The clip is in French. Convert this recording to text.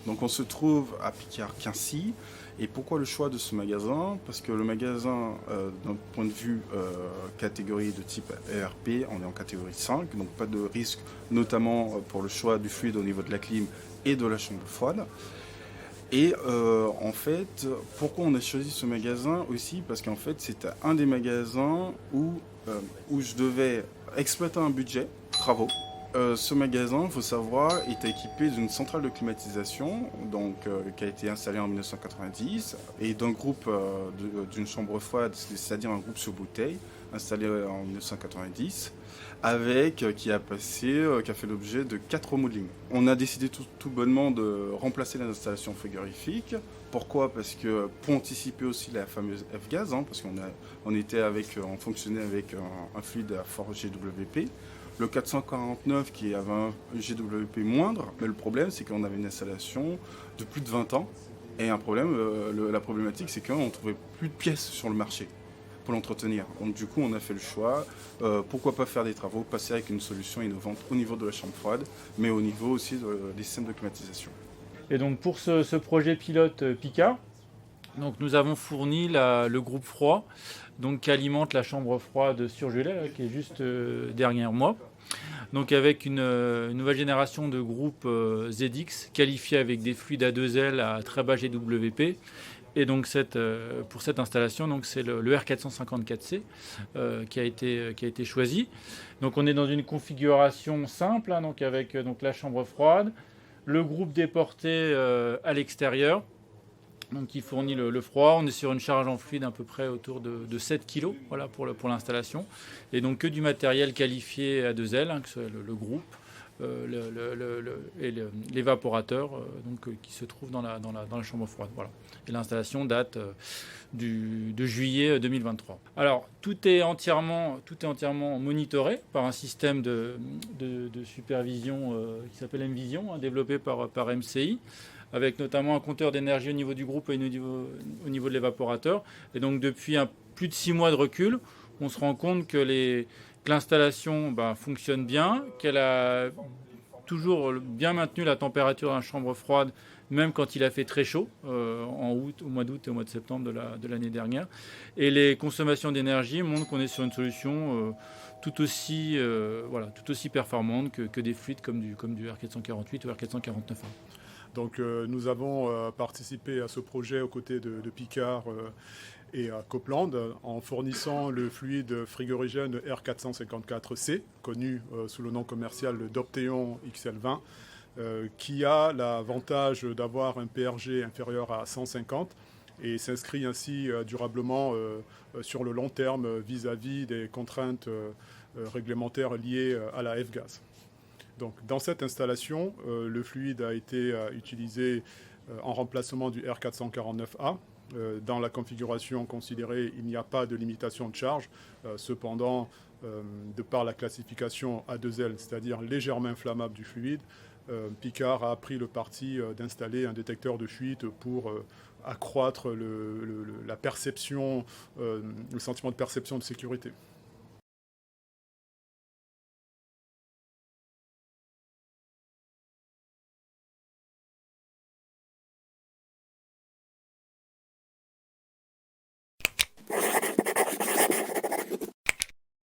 Donc on se trouve à Picard-Quincy. Et pourquoi le choix de ce magasin? Parce que le magasin, d'un point de vue catégorie de type ERP, on est en catégorie 5, donc pas de risque, notamment pour le choix du fluide au niveau de la clim et de la chambre froide. Et en fait, pourquoi on a choisi ce magasin aussi? Parce qu'en fait, c'était un des magasins où je devais exploiter un budget, travaux. Ce magasin, il faut savoir, est équipé d'une centrale de climatisation qui a été installée en 1990 et d'un groupe d'une chambre froide, c'est-à-dire un groupe sur bouteille, installé en 1990, qui a fait l'objet de 4 remodelings. On a décidé tout bonnement de remplacer l'installation frigorifique. Pourquoi? Parce que pour anticiper aussi la fameuse F-gaz, parce on fonctionnait avec un fluide à fort GWP. Le 449 qui avait un GWP moindre, mais le problème c'est qu'on avait une installation de plus de 20 ans. Et la problématique c'est qu'on ne trouvait plus de pièces sur le marché pour l'entretenir. Donc du coup on a fait le choix, pourquoi pas faire des travaux, passer avec une solution innovante au niveau de la chambre froide, mais au niveau aussi des systèmes de climatisation. Et donc pour ce projet pilote Picard, donc nous avons fourni le groupe froid donc, qui alimente la chambre froide Surgelais, qui est juste derrière moi. Donc avec une nouvelle génération de groupe ZX qualifié avec des fluides A2L à très bas GWP. Et donc pour cette installation, donc c'est le R454C qui a été choisi. Donc on est dans une configuration simple, donc avec la chambre froide, le groupe déporté à l'extérieur, donc qui fournit le froid. On est sur une charge en fluide à peu près autour de 7 kg voilà, pour l'installation. Et donc que du matériel qualifié A2L, que ce soit le groupe, et l'évaporateur qui se trouve dans la chambre froide. Voilà. Et l'installation date de juillet 2023. Alors tout est entièrement monitoré par un système de supervision qui s'appelle MVision, développé par MCI, avec notamment un compteur d'énergie au niveau du groupe et au niveau de l'évaporateur. Et donc depuis plus de 6 mois de recul, on se rend compte que l'installation fonctionne bien, qu'elle a toujours bien maintenu la température dans la chambre froide, même quand il a fait très chaud, au mois d'août et au mois de septembre de l'année dernière. Et les consommations d'énergie montrent qu'on est sur une solution tout aussi performante que des fluides comme du R448 ou R449A. Donc nous avons participé à ce projet aux côtés de Picard et à Copland en fournissant le fluide frigorigène R454C, connu sous le nom commercial d'Opteon XL20, qui a l'avantage d'avoir un PRG inférieur à 150 et s'inscrit ainsi durablement sur le long terme vis-à-vis des contraintes réglementaires liées à la F-gaz. Donc, dans cette installation, le fluide a été utilisé en remplacement du R449A. Dans la configuration considérée, il n'y a pas de limitation de charge. Cependant, de par la classification A2L, c'est-à-dire légèrement inflammable du fluide, Picard a pris le parti d'installer un détecteur de fuite pour accroître la perception, le sentiment de perception de sécurité.